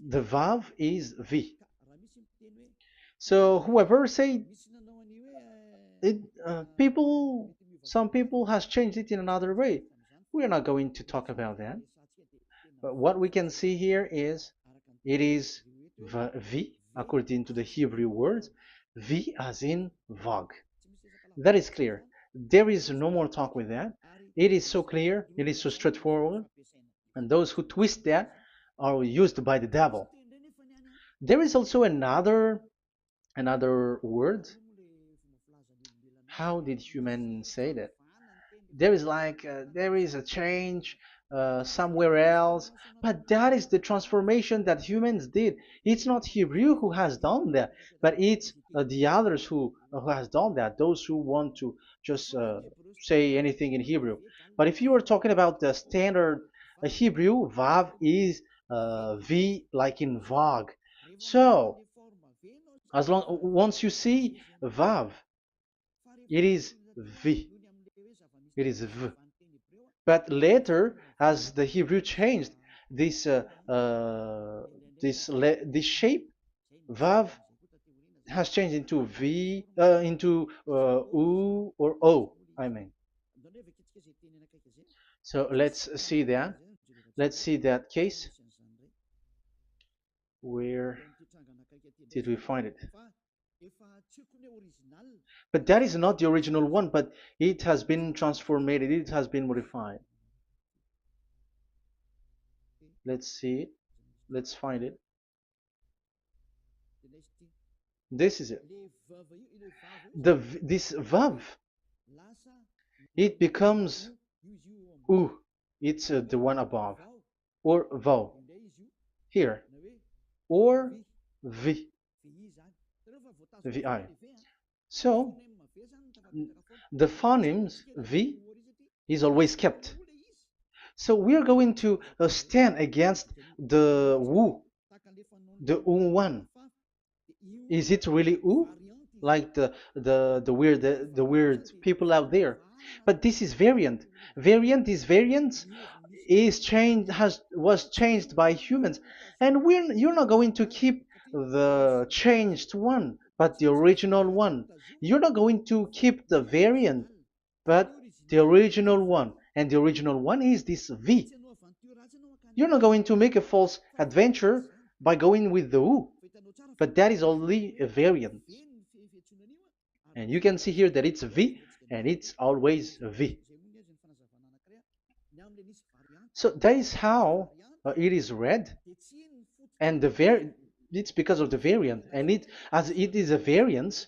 The Vav is V. So whoever say it, some people has changed it in another way. We are not going to talk about that. But what we can see here is it is V according to the Hebrew word, V as in Vag. That is clear. There is no more talk with that. It is so clear. It is so straightforward. And those who twist that are used by the devil. There is also another word. How did human say that? There is there is a change somewhere else, but that is the transformation that humans did. It's not Hebrew who has done that, but it's the others who has done that. Those who want to just say anything in Hebrew. But if you are talking about the standard Hebrew, Vav is V like in Vag. So as long once you see Vav, it is V. It is V. But later, as the Hebrew changed, this this shape Vav has changed into V, into U or O. I mean. So let's see that. Let's see that case. Where did we find it? But that is not the original one, but it has been transformed, it has been modified. Let's see it. Let's find it. This is it. This vav, it becomes u. It's the one above, or vau here, or vi, vi. So the phonemes v is always kept. So we are going to stand against the wu, the u1. Is it really u? Like the weird people out there. But this is variant. This variant is changed was changed by humans, and you're not going to keep the changed one, but the original one. You're not going to keep the variant, but the original one, and the original one is this V. You're not going to make a false adventure by going with the U, but that is only a variant. And you can see here that it's V, and it's always a V. So that is how it is read, and it's because of the variant, and as it is a variance,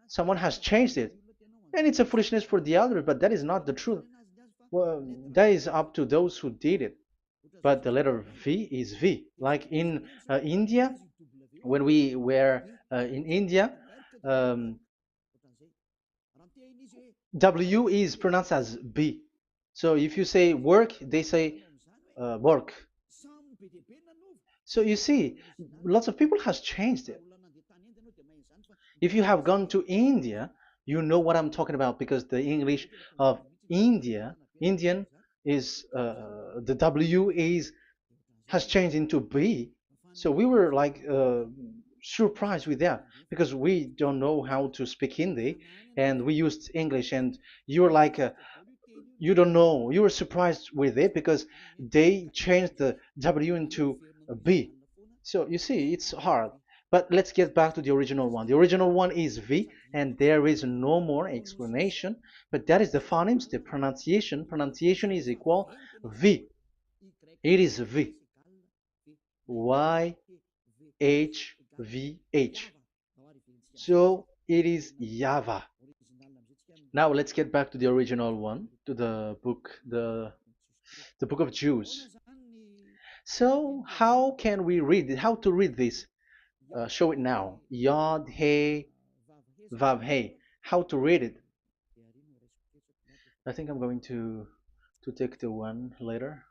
someone has changed it, and it's a foolishness for the other, but that is not the truth. Well, that is up to those who did it. But the letter V is V. Like in India, when we were in India, um, W is pronounced as B. So if you say work, they say work. So you see, lots of people has changed it. If you have gone to India, you know what I'm talking about, because the English of Indian is the W has changed into B. So we were like surprised with that, because we don't know how to speak Hindi, and we used English, and you were like you don't know, you were surprised with it because they changed the W into a B. So you see, it's hard. But let's get back to the original one. The original one is V, and there is no more explanation. But that is the phonemes, the pronunciation. Pronunciation is equal V. It is V. Y H V H. So it is YAHVAH. Now let's get back to the original one, to the book, the book of Jews. So how can we read it? How to read this? Show it now. Yod He Vav He. How to read it? I think I'm going to take the one later.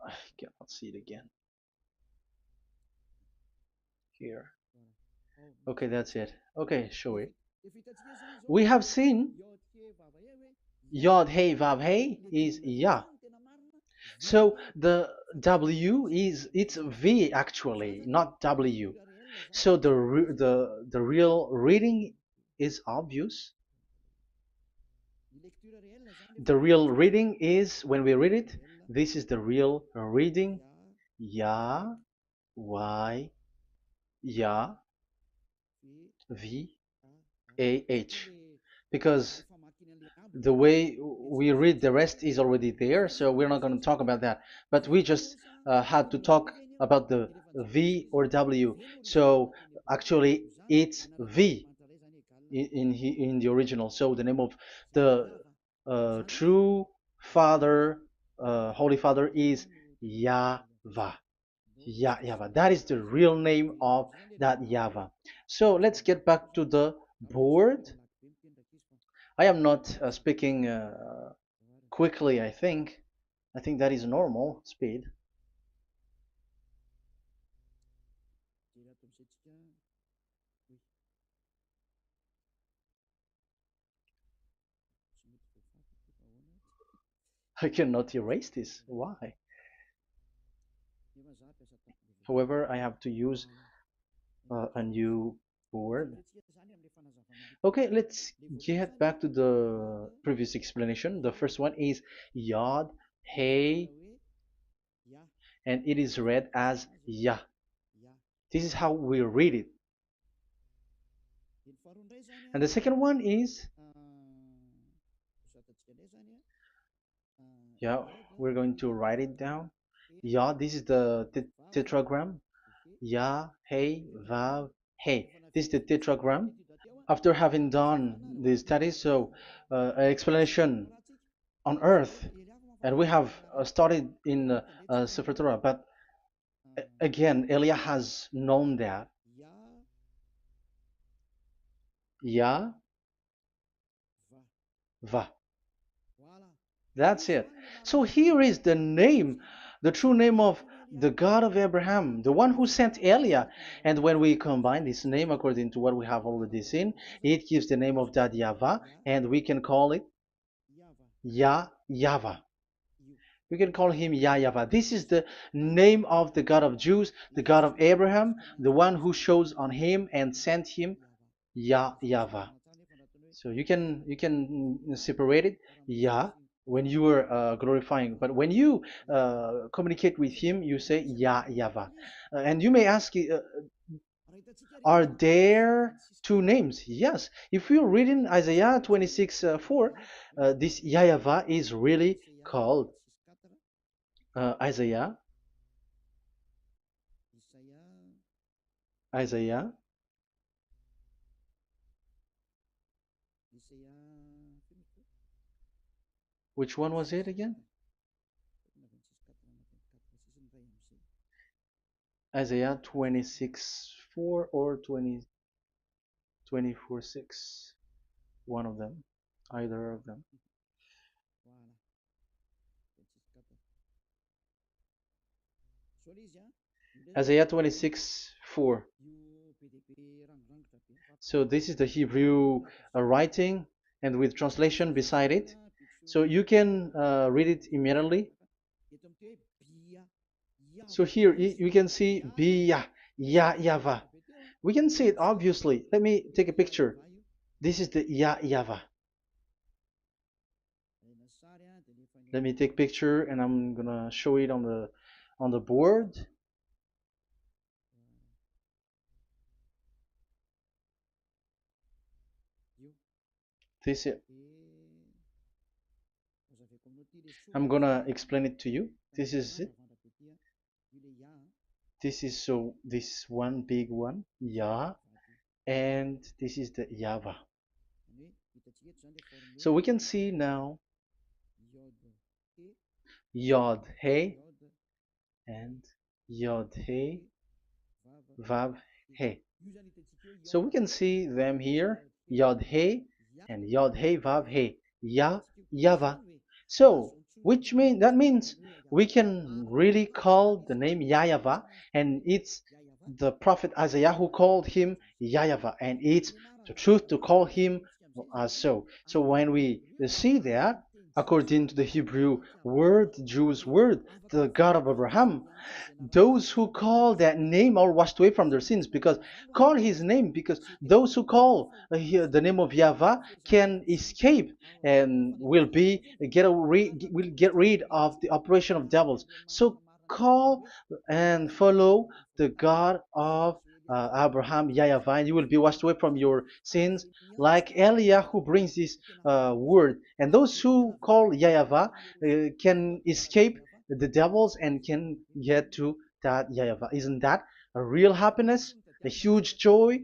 I cannot see it again. Here. Okay, that's it. Okay, show it. We have seen Yod He Vav He is Yah. So the W is it's V actually, not W. So the real reading is obvious. The real reading is when we read it, this is the real reading. Ya, Y, Ya, V, A, H. Because the way we read the rest is already there, so we're not going to talk about that. But we just had to talk about the V or W. So actually, it's V in the original. So the name of the true Father, Holy Father, is YAHVAH. YAHVAH. That is the real name of that YAHVAH. So let's get back to the board. I am not speaking quickly, I think. I think that is normal speed. I cannot erase this. Why? However, I have to use a new board. Okay, let's get back to the previous explanation. The first one is Yod, Hey, and it is read as Yah. This is how we read it. And the second one is, yeah, we're going to write it down. Yah, this is the tetragram. Yah, Hey, Vav, Hey. This is the tetragram. After having done the studies, so an explanation on earth, and we have started in Sefer Torah, but again, Elia has known that. Yah, Va. That's it. So here is the name, the true name of the God of Abraham, the one who sent Elia. And when we combine this name according to what we have already seen, it gives the name of that Yahvah, and we can call it Yahvah. We can call him YAHVAH. This is the name of the God of Jews, the God of Abraham, the one who shows on him and sent him, YAHVAH. So you can separate it, Yah, when you are glorifying, but when you communicate with him, you say YAHVAH. And you may ask, are there two names? Yes. If you're reading Isaiah 26:4, this YAHVAH is really called Isaiah, Isaiah. Which one was it again? Isaiah 26:4 or 24:6. One of them. Either of them. Isaiah 26:4. So this is the Hebrew writing and with translation beside it. So you can read it immediately. So here you can see Biyah, YAHVAH. We can see it obviously. Let me take a picture. This is the YAHVAH. Let me take picture and I'm gonna show it on the board. This is, I'm gonna explain it to you. This is it. This is so this one big one, Yah, and this is the YAHVAH. So we can see now Yod He and Yod He Vav He. So we can see them here, Yod He and Yod He Vav He, YAHVAH. So that means we can really call the name YAHVAH, and it's the prophet Isaiah who called him YAHVAH, and it's the truth to call him as so. So when we see that, according to the Hebrew word, the Jewish word, the God of Abraham. Those who call that name are washed away from their sins, because call his name, because those who call the name of Yahweh can escape and will get rid of the operation of devils. So call and follow the God of Abraham, Yahweh, and you will be washed away from your sins, like Eliah who brings this word. And those who call Yahweh can escape the devils and can get to that Yahweh. Isn't that a real happiness, a huge joy?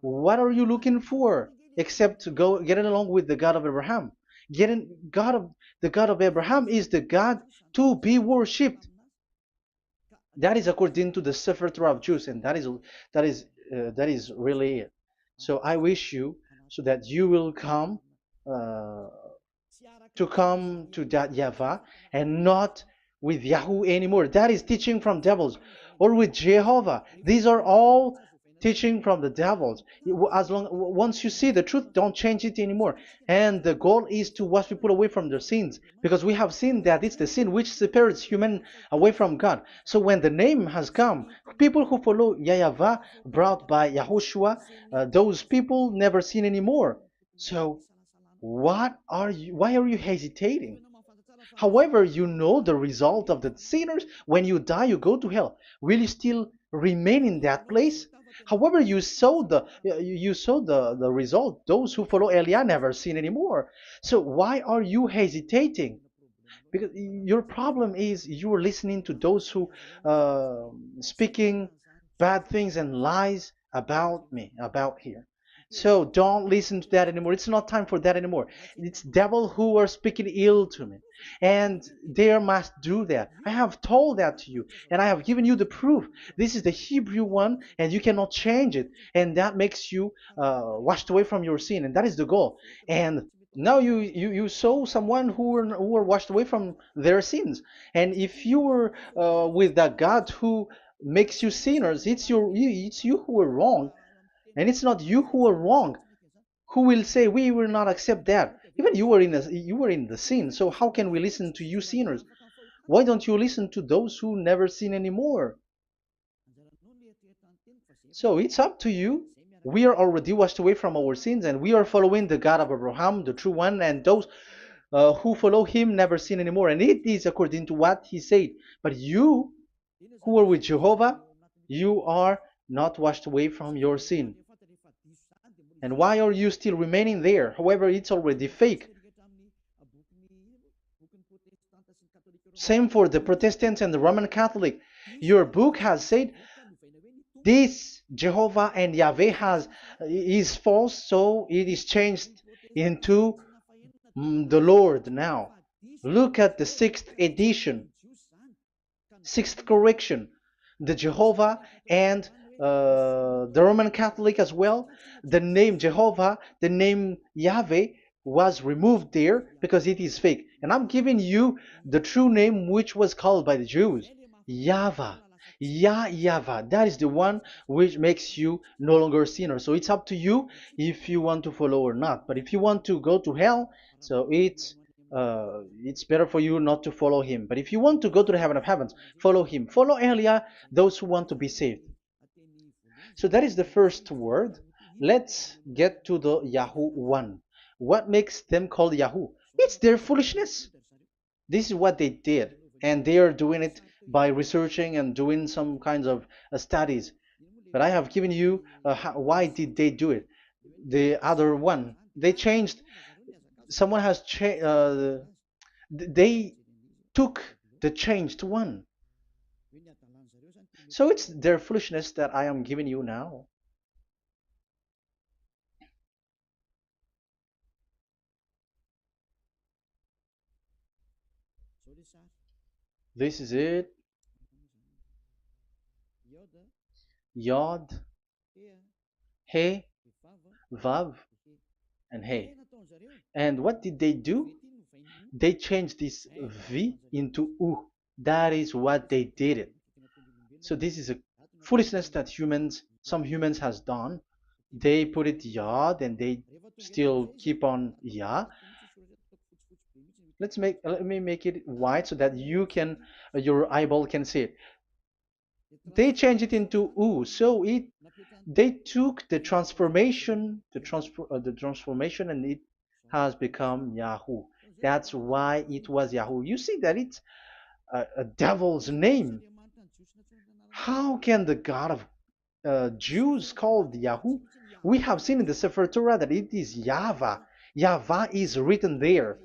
What are you looking for except to go getting along with the God of Abraham? Getting God of the God of Abraham is the God to be worshipped. That is according to the Sefer Torah of Jews, and that is really it. So I wish you so that you will uh, come to that Yahweh and not with Yahoo anymore. That is teaching from devils, or with Jehovah. These are all teaching from the devils. As long once you see the truth, don't change it anymore. And the goal is to wash people away from their sins, because we have seen that it's the sin which separates human away from God. So when the name has come, people who follow Yahweh brought by Yahushua, those people never sin anymore. So why are you hesitating? However, you know the result of the sinners. When you die, you go to hell. Will you still remain in that place? However, you saw the result. Those who follow Eliah never sin anymore. So why are you hesitating? Because your problem is you are listening to those who speaking bad things and lies about me, about here. So don't listen to that anymore. It's not time for that anymore. It's devil who are speaking ill to me, and they must do that. I have told that to you, and I have given you the proof. This is the Hebrew one, and you cannot change it, and that makes you washed away from your sin, and that is the goal. And now you saw someone who were washed away from their sins, and if you were with that God who makes you sinners, it's you who are wrong, and it's not you who are wrong. Who will say we will not accept that? Even you were in the sin, so how can we listen to you sinners? Why don't you listen to those who never sin anymore? So it's up to you. We are already washed away from our sins, and we are following the God of Abraham, the true one, and those who follow him never sin anymore. And it is according to what he said. But you who are with Jehovah, you are not washed away from your sin. And why are you still remaining there? However, it's already fake. Same for the Protestants and the Roman Catholic. Your book has said this Jehovah and Yahweh is false, so it is changed into the Lord now. Look at the sixth edition, sixth correction. The Jehovah and the Roman Catholic as well. The name Jehovah, the name Yahweh was removed there because it is fake. And I'm giving you the true name which was called by the Jews, Yahvah. Yahvah. That is the one which makes you no longer a sinner. So it's up to you if you want to follow or not. But if you want to go to hell, so it's better for you not to follow him. But if you want to go to the heaven of heavens, follow him. Follow Elia, those who want to be saved. So that is the first word. Let's get to the Yahoo one. What makes them called Yahoo? It's their foolishness. This is what they did, and they are doing it by researching and doing some kinds of studies. But I have given you why did they do it. The other one, they changed. Someone has changed. They took the changed one. So it's their foolishness that I am giving you now. This is it. Yod, He, Vav, and He. And what did they do? They changed this V into U. That is what they did it. So this is a foolishness that some humans has done. They put it Yod and they still keep on Ya. Let me make it white so that you can your eyeball can see it. They changed it into U, so it they took the transformation, and it has become Yahoo. That's why it was Yahoo. You see that it's a devil's name. How can the God of Jews called Yahoo? We have seen in the Sefer Torah that it is Yahvah. Yahvah is written there.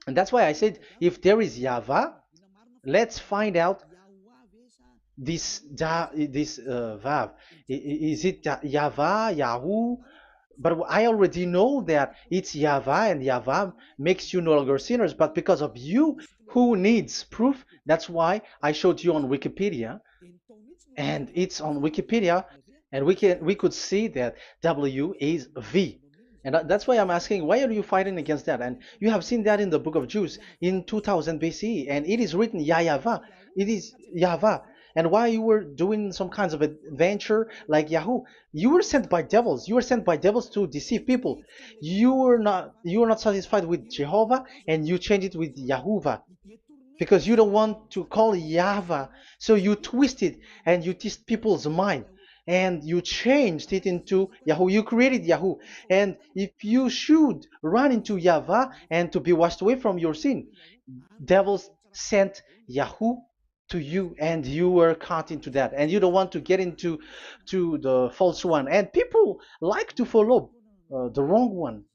And that's why I said, if there is Yahvah, let's find out this Vav. Is it Yahvah, Yahoo? But I already know that it's Yahvah, and Yahvah makes you no longer sinners. But because of you, who needs proof? That's why I showed you on Wikipedia, and it's on Wikipedia, and we could see that W is V. And that's why I'm asking, why are you fighting against that? And you have seen that in the book of Jude in 2000 BCE, and it is written Yahvah. It is Yahvah. And why you were doing some kinds of adventure like Yahoo? You were sent by devils. You were sent by devils to deceive people. You were not satisfied with Jehovah, and you changed it with Yahuwah because you don't want to call Yahweh. So you twist it and you twist people's mind and you changed it into Yahoo. You created Yahoo. And if you should run into Yahweh and to be washed away from your sin, devils sent Yahoo to you and you were caught into that and you don't want to get into the false one, and people like to follow the wrong one.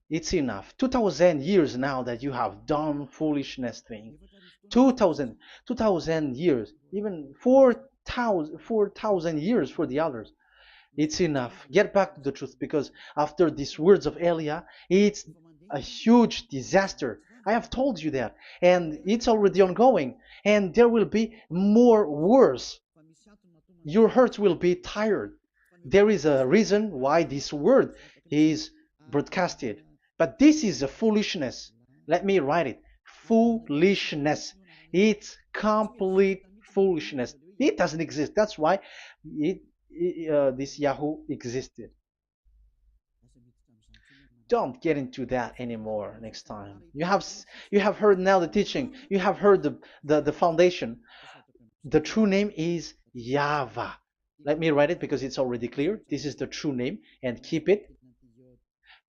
It's enough. 2000 years now that you have done foolishness thing. 2000 years, even 4,000 years for the others. It's enough. Get back to the truth, because after these words of Elia, it's a huge disaster. I have told you that, and it's already ongoing, and there will be more worse. Your heart will be tired. There is a reason why this word is broadcasted. But this is a foolishness. Let me write it. Foolishness. It's complete foolishness. It doesn't exist. That's why this Yahoo existed. Don't get into that anymore next time. You have heard now the teaching. You have heard the foundation. The true name is Yahvah. Let me write it because it's already clear. This is the true name, and keep it.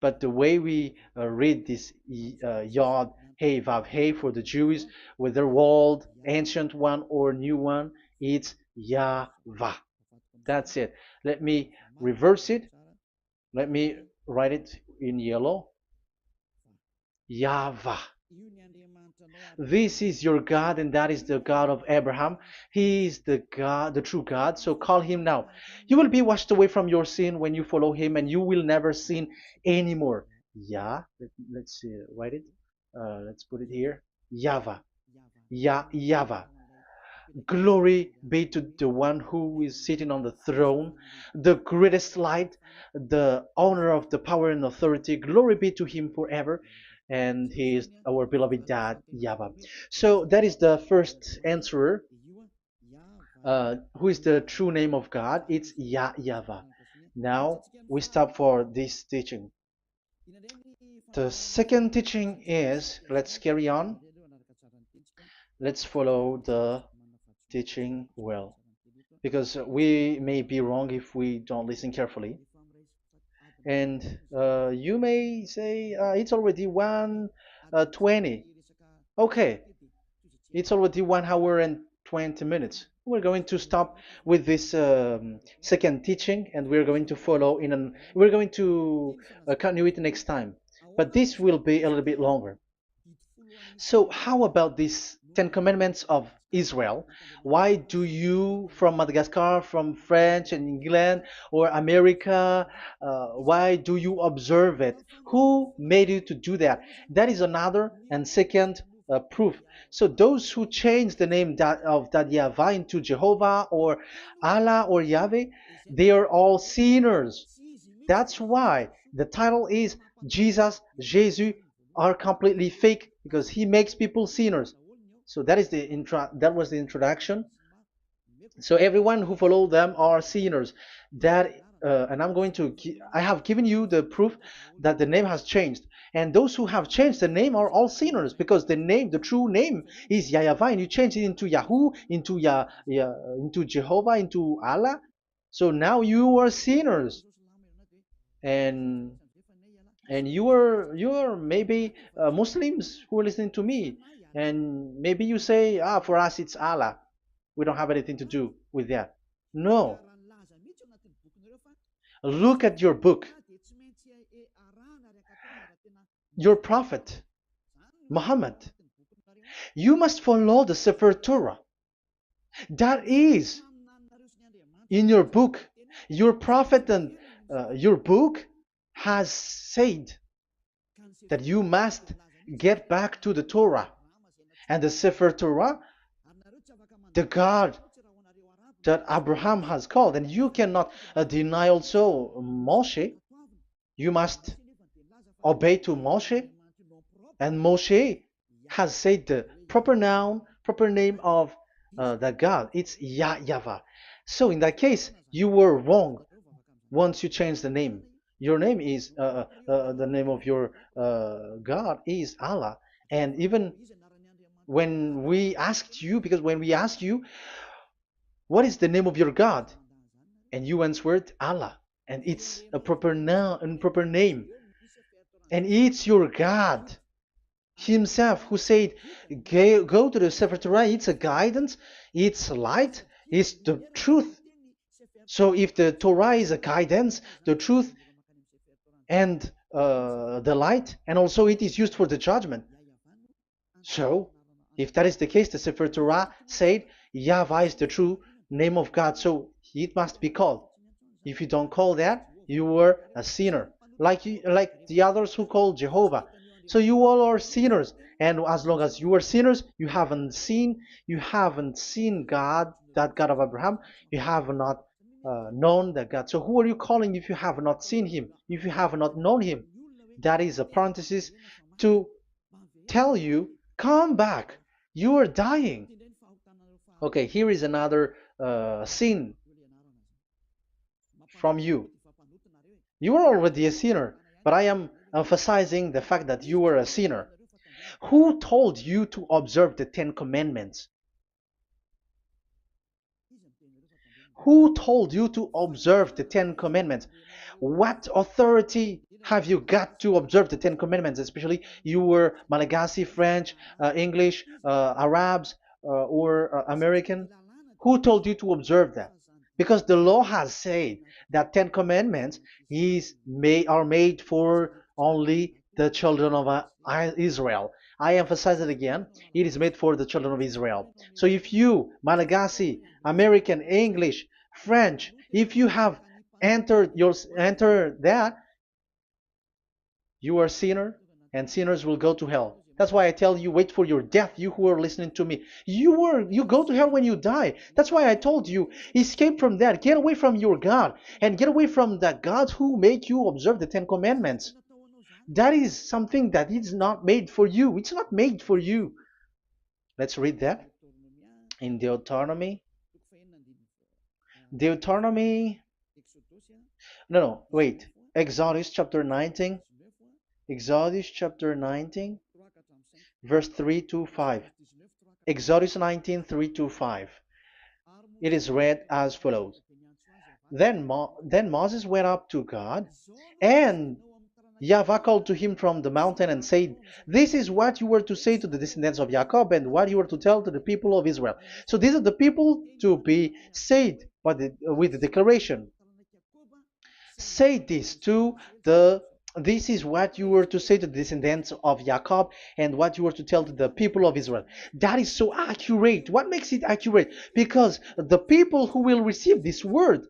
But the way we read this Yod, Hey, Vav, Hey for the Jews, whether old, ancient one or new one, it's Yahvah. That's it. Let me reverse it. Let me write it in yellow. Yahvah. This is your God, and that is the God of Abraham. He is the God, the true God. So call him now. You will be washed away from your sin when you follow him, and you will never sin anymore. Let's see, write it. Let's put it here. Yahvah. Yahvah. Glory be to the one who is sitting on the throne, the greatest light, the owner of the power and authority. Glory be to him forever. And he is our beloved dad, Yahweh. So that is the first answer. Who is the true name of God? It's Yahweh. Now we stop for this teaching. The second teaching is, let's carry on. Let's follow the teaching well, because we may be wrong if we don't listen carefully. And you may say it's already 1:20. Okay, it's already 1 hour and 20 minutes. We're going to stop with this second teaching, and we're going to follow we're going to continue it next time. But this will be a little bit longer. So how about these 10 commandments of Israel? Why do you from Madagascar, from France and England or America, why do you observe it? Who made you to do that? That is another and second proof. So those who change the name of that Yahweh into Jehovah or Allah or Yahweh, they are all sinners. That's why the title is Jesus are completely fake, because he makes people sinners. So that is that was the introduction. So everyone who follow them are sinners. That and I'm going to, I have given you the proof that the name has changed. And those who have changed the name are all sinners, because the name, the true name is YAHVAH, and you change it into Yahoo, into into Jehovah, into Allah. So now you are sinners, and you are maybe Muslims who are listening to me, and maybe you say, ah, for us it's Allah. We don't have anything to do with that. No, look at your book. Your prophet Muhammad. You must follow the Sefer Torah. That is in your book. Your prophet and your book has said that you must get back to the Torah. And the Sefer Torah, the God that Abraham has called. And you cannot deny also Moshe. You must obey to Moshe. And Moshe has said the proper noun, proper name of the God. It's YAHVAH. So in that case, you were wrong once you change the name. Your name is, the name of your God is Allah. And even when we asked you, because when we asked you, what is the name of your God? And you answered Allah. And it's a proper noun and proper name. And it's your God Himself who said, go to the Sefer Torah. It's a guidance, it's light, it's the truth. So if the Torah is a guidance, the truth, and the light, and also it is used for the judgment. So if that is the case, the Sefer Torah said YAHVAH is the true name of God, so it must be called. If you don't call that, you were a sinner, like the others who call Jehovah. So you all are sinners, and as long as you are sinners, you haven't seen God, that God of Abraham. You have not known that God. So who are you calling if you have not seen Him? If you have not known Him? That is a parenthesis to tell you, come back. You are dying. Okay, here is another sin from you. You are already a sinner, but I am emphasizing the fact that you were a sinner. Who told you to observe the 10 Commandments? Who told you to observe the 10 Commandments? What authority have you got to observe the 10 Commandments? Especially you were Malagasy, French, English, Arabs, or American. Who told you to observe that? Because the law has said that 10 Commandments are made for only the children of Israel. I emphasize it again. It is made for the children of Israel. So if you, Malagasy, American, English, French, if you have entered that, you are a sinner, and sinners will go to hell. That's why I tell you, wait for your death, you who are listening to me. You go to hell when you die. That's why I told you, escape from that. Get away from your God, and get away from the God who make you observe the 10 Commandments. That is something that is not made for you. It's not made for you. Let's read that in Deuteronomy. Wait. Exodus chapter 19. Exodus chapter 19, verse 3 to 5. Exodus 19, 3 to 5. It is read as follows. Then Moses went up to God, and YAHVAH called to him from the mountain and said, this is what you were to say to the descendants of Jacob, and what you were to tell to the people of Israel. So these are the people to be saved with the declaration. Say this this is what you were to say to the descendants of Jacob, and what you were to tell to the people of Israel. That is so accurate. What makes it accurate? Because the people who will receive this word,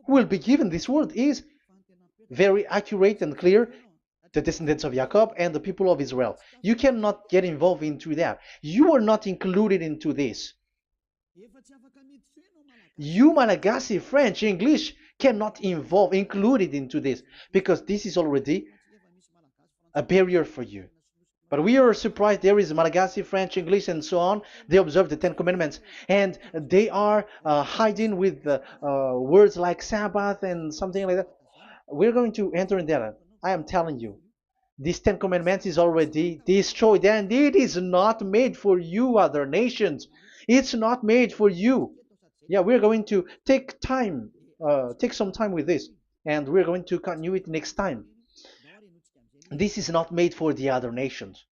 who will be given this word, is very accurate and clear. The descendants of Jacob and the people of Israel. You cannot get involved into that. You are not included into this. You, Malagasy, French, English, cannot included into this, because this is already a barrier for you. But we are surprised there is Malagasy, French, English, and so on. They observe the Ten Commandments, and they are hiding with words like Sabbath and something like that. We're going to enter in that. I am telling you, this Ten Commandments is already destroyed, and it is not made for you, other nations. It's not made for you. Yeah, we're going to take some time with this, and we're going to continue it next time. This is not made for the other nations.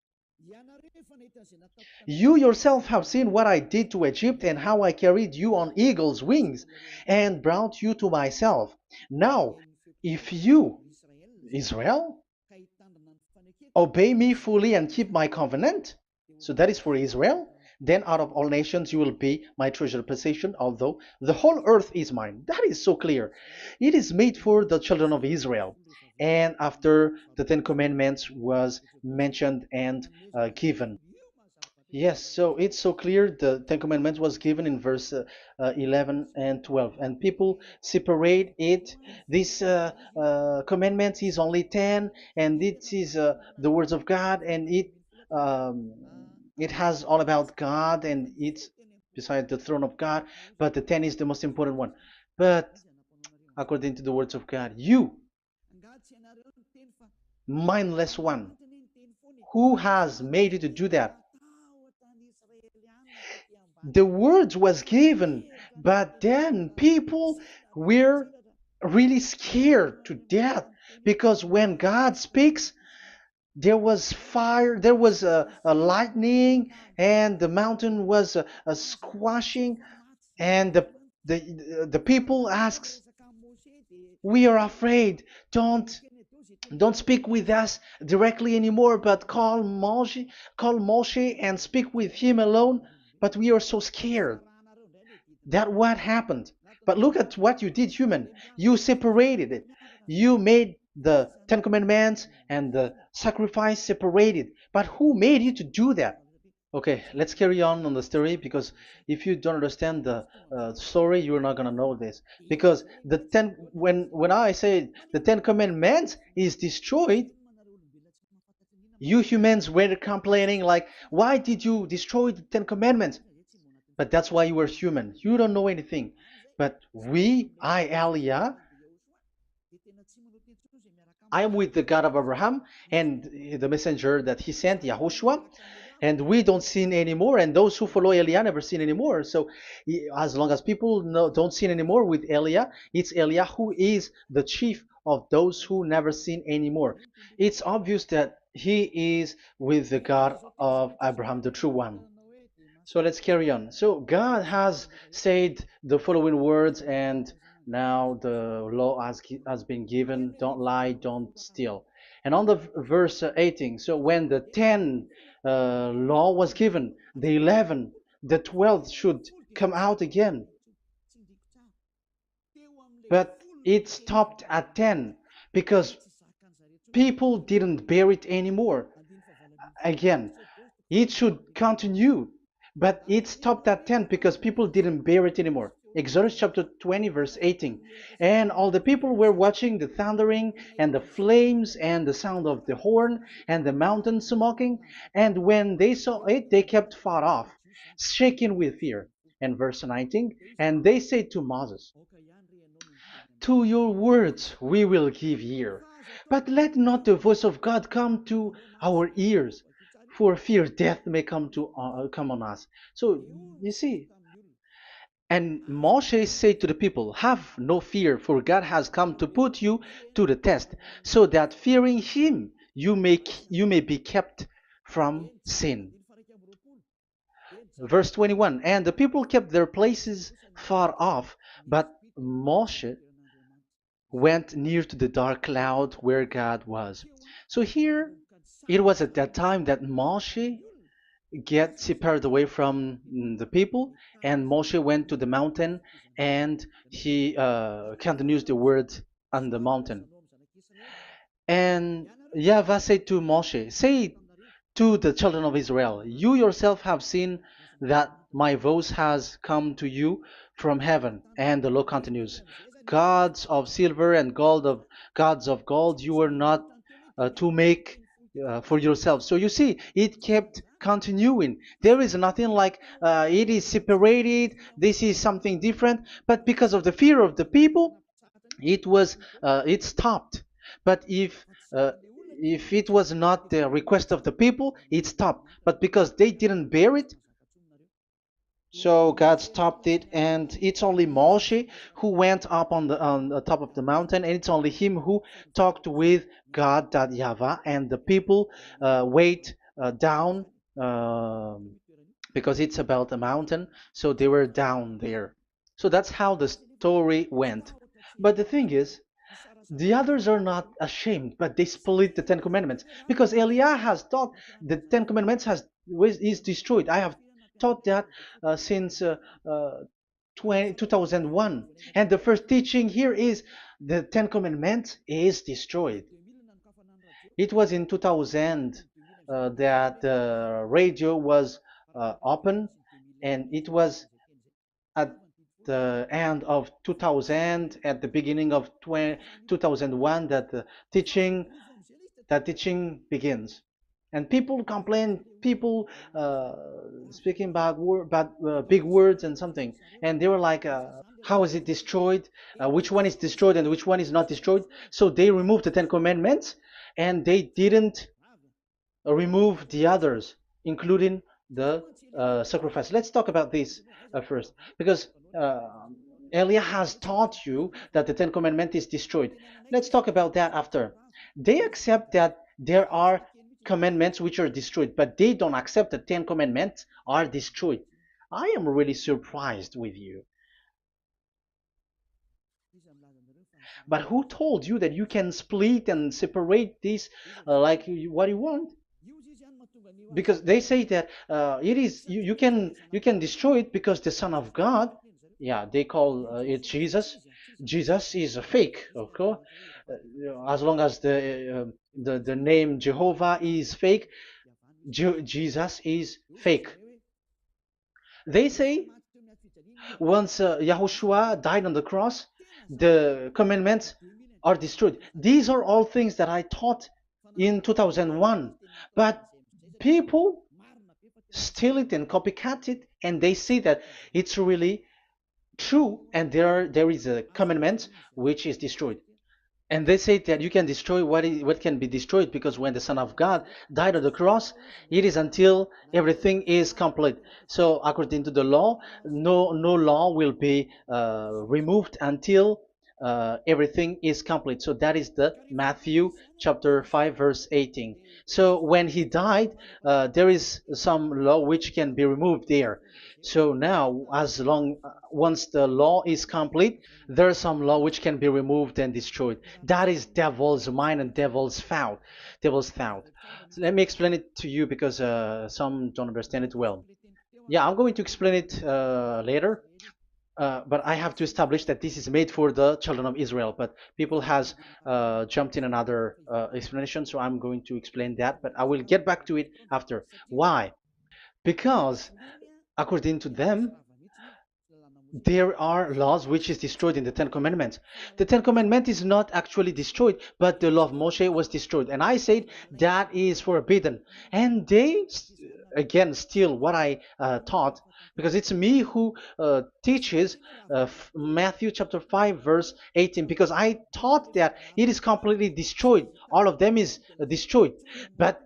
You yourself have seen what I did to Egypt and how I carried you on eagle's wings and brought you to myself. Now, if you, Israel, obey me fully and keep my covenant, so that is for Israel, then out of all nations you will be my treasured possession, although the whole earth is mine. That is so clear. It is made for the children of Israel. And after the Ten Commandments was mentioned and given. Yes, so it's so clear. The Ten Commandments was given in verse 11 and 12, and people separate it. This commandment is only 10, and this is the words of God, and um, it has all about God, and it's beside the throne of God. But the 10 is the most important one. But according to the words of God, you, mindless one, who has made you to do that? The words was given, but then people were really scared to death because when God speaks, there was fire, there was a lightning, and the mountain was a squashing, and the people asks, "We are afraid. Don't speak with us directly anymore, but call Moshe and speak with him alone." But we are so scared. That what happened. But look at what you did, human. You separated it. You made the Ten Commandments and the sacrifice separated. But who made you to do that? Okay, let's carry on the story because if you don't understand the story, you're not gonna know this. Because when I say the Ten Commandments is destroyed, you humans were complaining like, why did you destroy the Ten Commandments? But that's why you were human. You don't know anything. But Elia, I am with the God of Abraham and the messenger that he sent, YAHOSHUAH, and we don't sin anymore. And those who follow Elia never sin anymore. So as long as people don't sin anymore with Elia, it's Elia who is the chief of those who never sin anymore. It's obvious that he is with the God of Abraham, the true one. So let's carry on. So God has said the following words, and now the law has been given: don't lie, don't steal. And on the verse 18, so when the 10 law was given, the 11, the 12th should come out again. But it stopped at 10 because people didn't bear it anymore. Again, it should continue, but it stopped at 10 because people didn't bear it anymore. Exodus chapter 20, verse 18. And all the people were watching the thundering and the flames and the sound of the horn and the mountain smoking. And when they saw it, they kept far off, shaking with fear. And verse 19, and they said to Moses, to your words we will give ear, but let not the voice of God come to our ears, for fear death may come on us. So you see, and Moshe said to the people, have no fear, for God has come to put you to the test, so that fearing him you may be kept from sin. Verse 21, and the people kept their places far off, but Moshe went near to the dark cloud where God was. So here, it was at that time that Moshe get separated away from the people, and Moshe went to the mountain, and he continues the word on the mountain. And YAHVAH said to Moshe, say to the children of Israel, you yourself have seen that my voice has come to you from heaven. And the law continues, gods of silver and gods of gold you were not to make for yourself. So you see, it kept continuing. There is nothing like it is separated. This is something different. But because of the fear of the people, it stopped. But if it was not the request of the people, it stopped. But because they didn't bear it, so God stopped it, and it's only Moshe who went up on the top of the mountain, and it's only him who talked with God, that YAHVAH, and the people wait down, because it's about a mountain, so they were down there. So that's how the story went. But the thing is, the others are not ashamed, but they split the Ten Commandments, because Eliah has taught the Ten Commandments is destroyed. I have taught that since 2001, and the first teaching here is the Ten Commandments is destroyed. It was in 2000 that the radio was open, and it was at the end of 2000, at the beginning of 2001, that the teaching that teaching begins. And people complain, people speaking bad big words and something, and they were like, how is it destroyed, which one is destroyed and which one is not destroyed. So they removed the Ten Commandments, and they didn't remove the others, including the sacrifice. Let's talk about this first, because Elia has taught you that the Ten Commandments is destroyed. Let's talk about that after. They accept that there are commandments which are destroyed, but they don't accept that 10 commandments are destroyed. I am really surprised with you. But who told you that you can split and separate this like what you want? Because they say that it is you can destroy it because the Son of God, yeah, they call it Jesus. Jesus is a fake, of course. As long as the name Jehovah is fake, Jesus is fake. They say once Yahushua died on the cross, the commandments are destroyed. These are all things that I taught in 2001, but people steal it and copycat it, and they see that it's really true, and there is a commandment which is destroyed. And they say that you can destroy what can be destroyed, because when the Son of God died on the cross, it is until everything is complete. So according to the law, no law will be removed until everything is complete. So that is the Matthew chapter 5 verse 18. So when he died, there is some law which can be removed there. So now, as long once the law is complete, there's some law which can be removed and destroyed. That is devil's mind and devil's thought. Devil's thought. So let me explain it to you, because some don't understand it well. Yeah, I'm going to explain it later. But I have to establish that this is made for the children of Israel. But people has jumped in another explanation, so I'm going to explain that. But I will get back to it after. Why? Because according to them, there are laws which is destroyed in the Ten Commandments. The Ten Commandment is not actually destroyed, but the law of Moshe was destroyed. And I said that is forbidden. And they, again, steal what I taught, because it's me who teaches Matthew chapter 5, verse 18, because I taught that it is completely destroyed. All of them is destroyed. But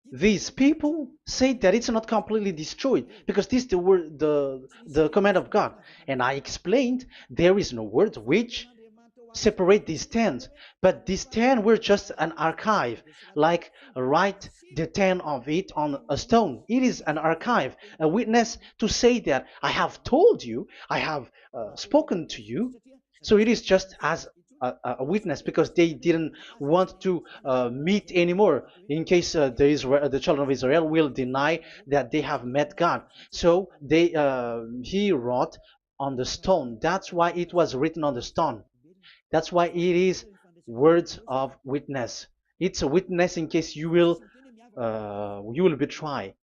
these people say that it's not completely destroyed, because this is the word, the command of God. And I explained there is no word which separate these 10, but these 10 were just an archive, like write the 10 of it on a stone. It is an archive, a witness to say that I have told you, I have spoken to you. So it is just as a witness, because they didn't want to meet anymore, in case the children of Israel will deny that they have met God. So he wrote on the stone. That's why it was written on the stone. That's why it is words of witness. It's a witness in case you will betray.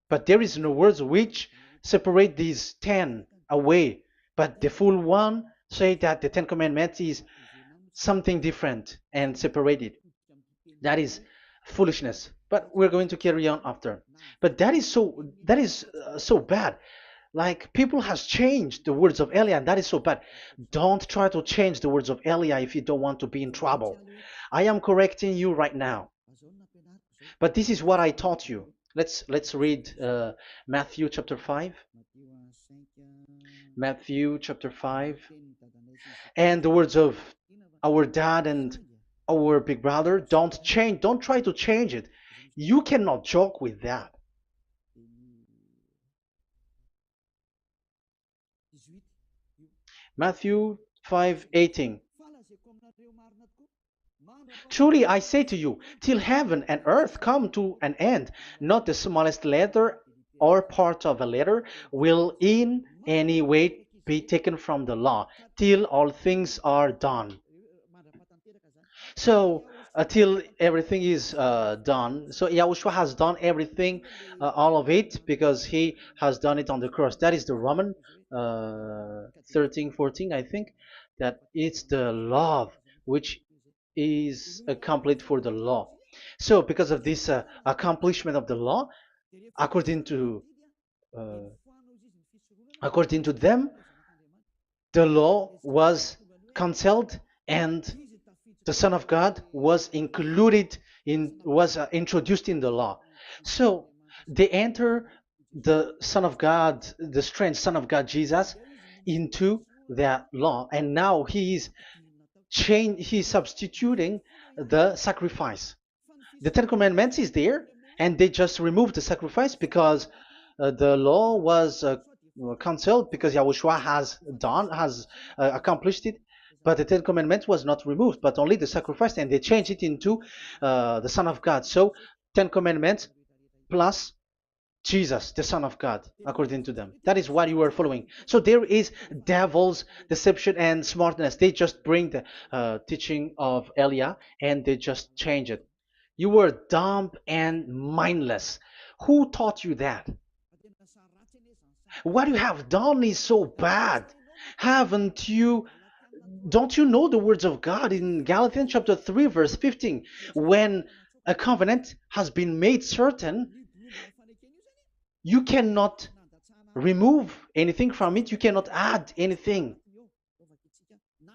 But there is no words which separate these 10 away. But the full one say that the Ten Commandments is something different and separated. That is foolishness. But we're going to carry on after. But that is so bad. Like people has changed the words of Elia, and that is so bad. Don't try to change the words of Elia if you don't want to be in trouble. I am correcting you right now. But this is what I taught you. Let's read Matthew chapter 5. Matthew chapter 5. And the words of our dad and our big brother, don't try to change it. You cannot joke with that. Matthew 5:18. Truly I say to you, till heaven and earth come to an end, not the smallest letter or part of a letter will in any way be taken from the law, till all things are done. So until everything is done, so Yahushua has done everything, all of it, because he has done it on the cross. That is the Roman 13, 14, I think, that it's the love which is complete for the law. So because of this accomplishment of the law, according to uh, according to them, the law was cancelled and the Son of God was included in was introduced in the law. So they enter the Son of God, the strange Son of God Jesus, into that law, and now he is he's substituting the sacrifice. The Ten Commandments is there, and they just removed the sacrifice because the law was cancelled because Yahushua has accomplished it. But the Ten Commandments was not removed, but only the sacrifice, and they changed it into the Son of God. So Ten Commandments plus Jesus, the Son of God, according to them. That is what you are following. So there is devil's deception and smartness. They just bring the teaching of Elia and they just change it. You were dumb and mindless. Who taught you that? What you have done is so bad. Haven't you? Don't you know the words of God in Galatians chapter 3, verse 15? When a covenant has been made certain, you cannot remove anything from it, you cannot add anything.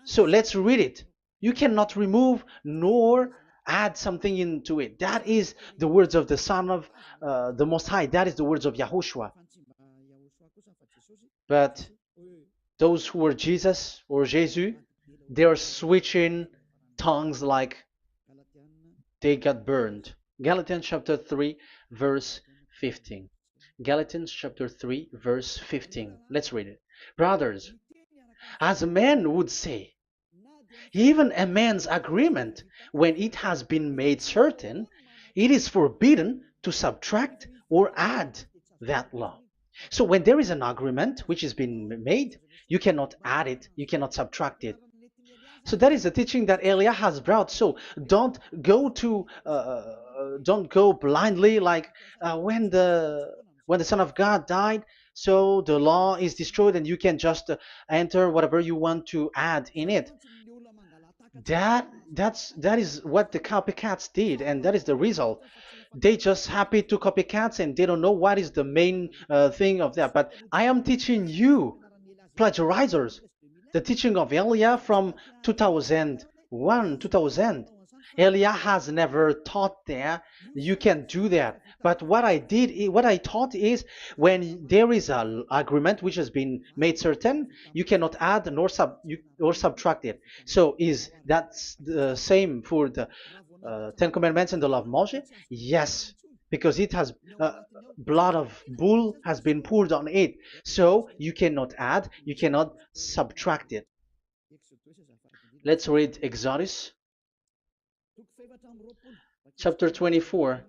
So let's read it. You cannot remove nor add something into it. That is the words of the Son of the Most High. That is the words of Yahushua. But those who were Jesus or Jesus, they are switching tongues like they got burned. Galatians chapter 3, verse 15. Galatians chapter 3, verse 15. Let's read it. Brothers, as a man would say, even a man's agreement, when it has been made certain, it is forbidden to subtract or add that law. So when there is an agreement which has been made, you cannot add it, you cannot subtract it. So that is the teaching that Elia has brought. So don't go blindly like when the Son of God died. So the law is destroyed, and you can just enter whatever you want to add in it. That is what the copycats did, and that is the result. They just happy to copycats, and they don't know what is the main thing of that. But I am teaching you plagiarizers the teaching of Elia from 2001, 2000. Elia has never taught there. You can do that. But what I taught is when there is an agreement which has been made certain, you cannot add or subtract it. So is that the same for the Ten Commandments and the law of Moshe? Yes, because it has blood of bull has been poured on it. So you cannot add, you cannot subtract it. Let's read Exodus chapter 24.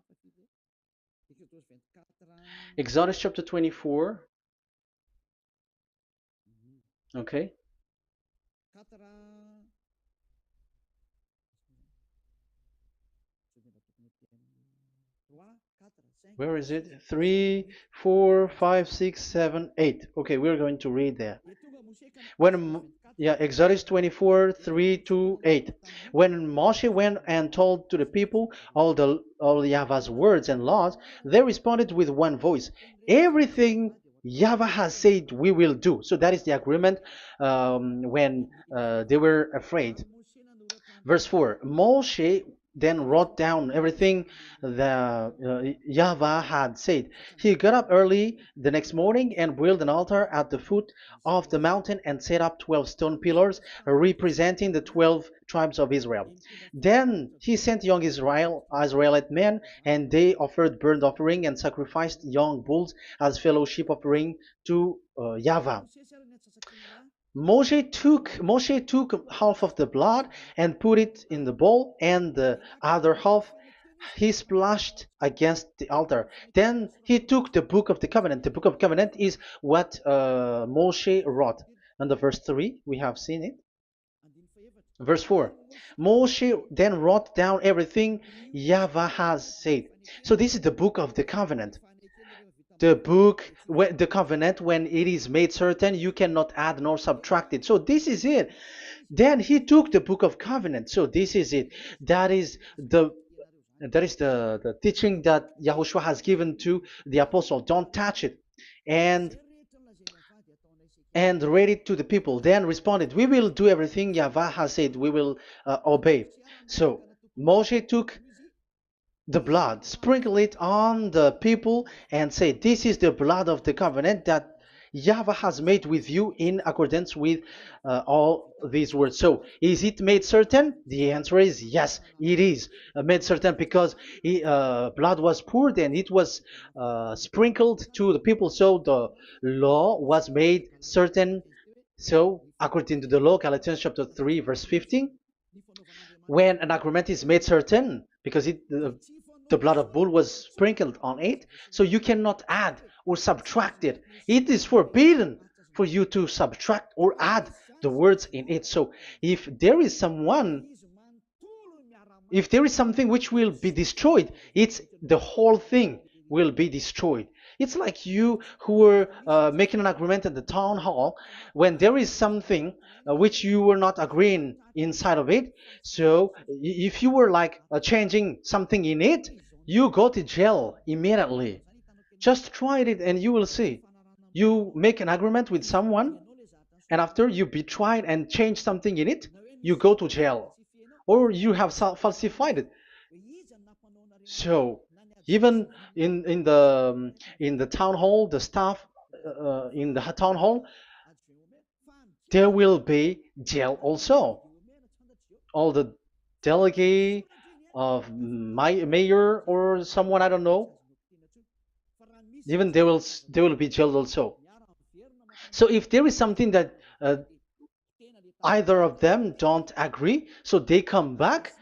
Exodus chapter 24. Okay. Where is it? 3, 4, 5, 6, 7, 8. Okay, we're going to read there. When yeah, Exodus 24, 3 to 8. When Moshe went and told to the people all Yahweh's words and laws, they responded with one voice. Everything Yahweh has said we will do. So that is the agreement when they were afraid. Verse 4. Moshe then wrote down everything the Yahweh had said. He got up early the next morning and built an altar at the foot of the mountain and set up 12 stone pillars representing the 12 tribes of Israel. Then he sent young Israelite men, and they offered burnt offering and sacrificed young bulls as fellowship offering to Yahweh. Moshe took half of the blood and put it in the bowl, and the other half he splashed against the altar. Then he took the book of the covenant. The book of covenant is what Moshe wrote. And the verse 3, we have seen it. Verse 4. Moshe then wrote down everything Yahweh has said. So this is the book of the covenant. The covenant, when it is made certain, you cannot add nor subtract it. So this is it. Then he took the book of covenant. So this is it. That is the teaching that Yahushua has given to the apostle. Don't touch it. And read it to the people. Then responded, we will do everything Yahweh has said. We will obey. So Moshe took the blood, sprinkle it on the people, and say, this is the blood of the covenant that Yahweh has made with you in accordance with all these words. So, is it made certain? The answer is yes, it is made certain, because blood was poured and it was sprinkled to the people. So, the law was made certain. So, according to the law, Galatians chapter 3, verse 15, when an agreement is made certain, because the blood of bull was sprinkled on it, so you cannot add or subtract it. It is forbidden for you to subtract or add the words in it. So if there is something which will be destroyed, it's the whole thing will be destroyed. It's like you who were making an agreement at the town hall, when there is something which you were not agreeing inside of it. So if you were like changing something in it, you go to jail immediately. Just try it and you will see. You make an agreement with someone, and after you betray and change something in it, you go to jail, or you have falsified it. So even in the town hall, the staff in the town hall, there will be jail also. All the delegate of my mayor or someone, I don't know, even they will be jailed also. So if there is something that either of them don't agree, so they come back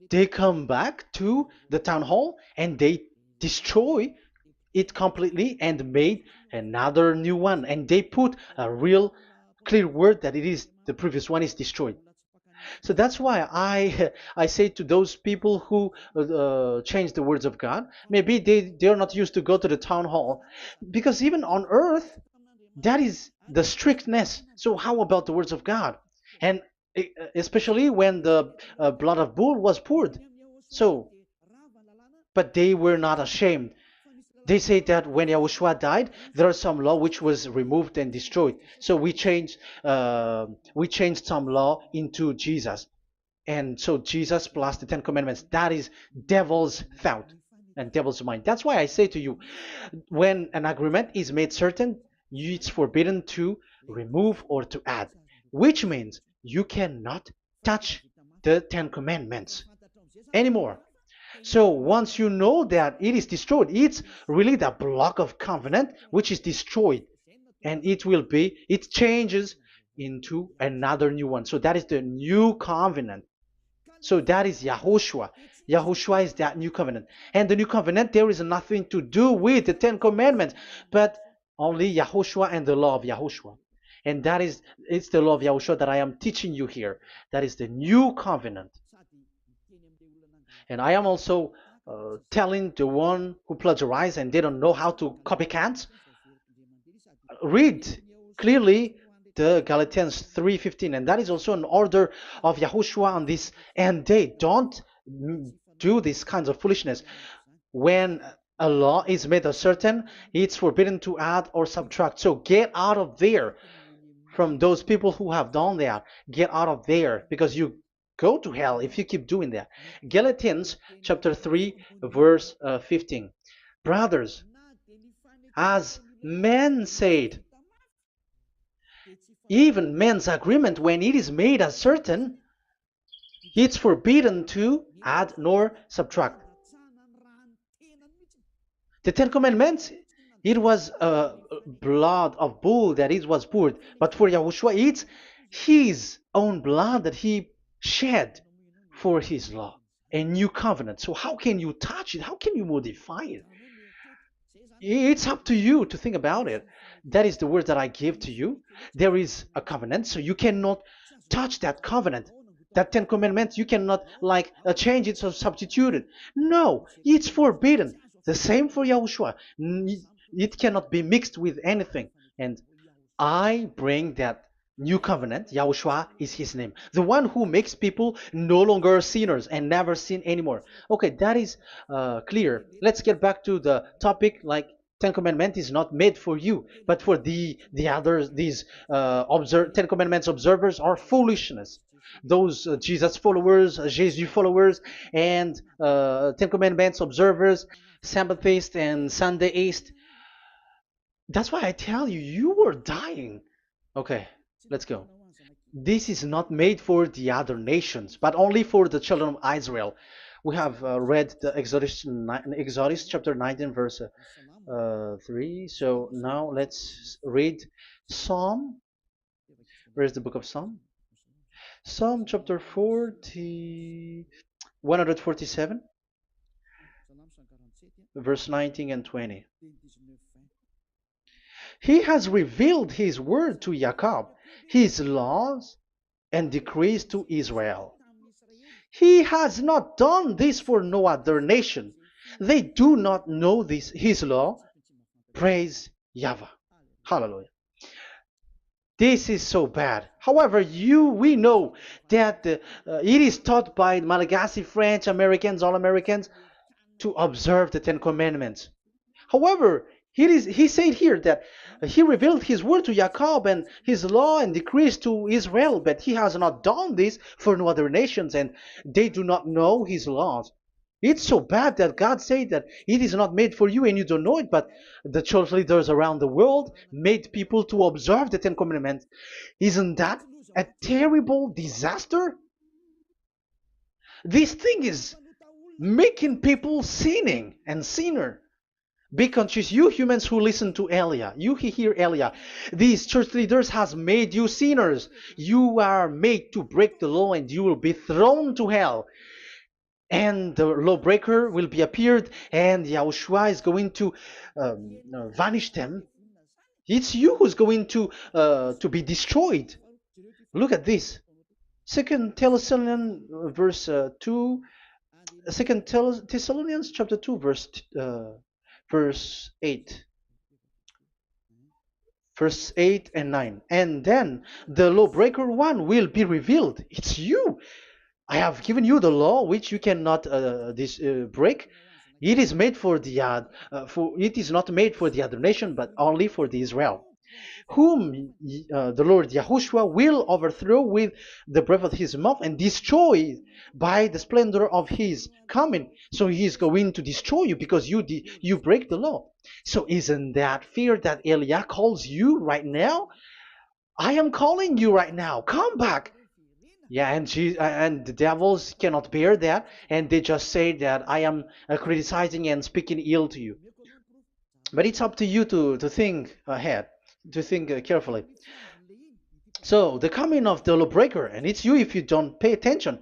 to the town hall and they destroy it completely and made another new one, and they put a real clear word that it is the previous one is destroyed. So that's why I say to those people who change the words of God, maybe they're not used to go to the town hall, because even on earth that is the strictness. So how about the words of God? And especially when the blood of bull was poured. So, but they were not ashamed. They say that when Yahushua died, there are some law which was removed and destroyed. So we changed some law into Jesus, and so Jesus plus the Ten Commandments. That is devil's thought and devil's mind. That's why I say to you, when an agreement is made certain, it's forbidden to remove or to add, which means you cannot touch the Ten Commandments anymore. So once you know that it is destroyed, it's really the block of covenant which is destroyed, and it changes into another new one. So that is the new covenant. So that is Yahushua. Yahushua is that new covenant. And the new covenant, there is nothing to do with the Ten Commandments, but only Yahushua and the law of Yahushua. And it's the law of Yahushua that I am teaching you here. That is the new covenant. And I am also telling the one who plagiarized and they don't know how to copycat, read clearly the Galatians 3:15, and that is also an order of Yahushua on this end day. Don't do these kinds of foolishness. When a law is made uncertain, it's forbidden to add or subtract. So get out of there from those people who have done that. Get out of there, because you go to hell if you keep doing that. Galatians chapter 3 verse 15. Brothers, as men said, even men's agreement, when it is made uncertain, it's forbidden to add nor subtract. The Ten Commandments, it was blood of bull that it was poured, but for Yahushua, it's his own blood that he shed for his law, a new covenant. So how can you touch it? How can you modify it? It's up to you to think about it. That is the word that I give to you. There is a covenant, so you cannot touch that covenant. That Ten Commandments, you cannot like change it or substitute it. No, it's forbidden. The same for Yahushua. It cannot be mixed with anything. And I bring that new covenant. Yahushua is his name. The one who makes people no longer sinners and never sin anymore. Okay, that is clear. Let's get back to the topic. Like, Ten Commandments is not made for you, but for the others. These Ten Commandments observers are foolishness. Those Jesus followers, Jesus followers, and Ten Commandments observers, Sabbathists and Sundayist. That's why I tell you, you are dying. Okay, let's go. This is not made for the other nations, but only for the children of Israel. We have read the Exodus chapter 19, verse 3. So now let's read Psalm. Where is the book of Psalm? Psalm chapter 147, verse 19 and 20. He has revealed his word to Jacob, his laws and decrees to Israel. He has not done this for no other nation. They do not know this, his law. Praise YAHVAH. Hallelujah. This is so bad. However, we know that it is taught by Malagasy, French, Americans, all Americans, to observe the Ten Commandments. However, he said here that he revealed his word to Jacob and his law and decrees to Israel, but he has not done this for no other nations, and they do not know his laws. It's so bad that God said that it is not made for you and you don't know it, but the church leaders around the world made people to observe the Ten Commandments. Isn't that a terrible disaster? This thing is making people sinning and sinner. Be conscious, you humans who listen to Elia, you hear Elia, these church leaders has made you sinners. You are made to break the law and you will be thrown to hell. And the lawbreaker will be appeared and Yahushua is going to vanish them. It's you who's going to be destroyed. Look at this. Second Thessalonians verse 2. Second Thessalonians chapter 2 verse 8. Verse 8 and 9. And then the lawbreaker one will be revealed. It's you. I have given you the law which you cannot break. It is made for the it is not made for the other nation, but only for the Israel, whom the Lord Yahushua will overthrow with the breath of his mouth and destroy by the splendor of his coming. So he is going to destroy you because you break the law. So isn't that fear that Elia calls you right now? I am calling you right now. Come back. Yeah, and the devils cannot bear that, and they just say that I am criticizing and speaking ill to you. But it's up to you to think ahead, to think carefully. So the coming of the lawbreaker, and it's you if you don't pay attention,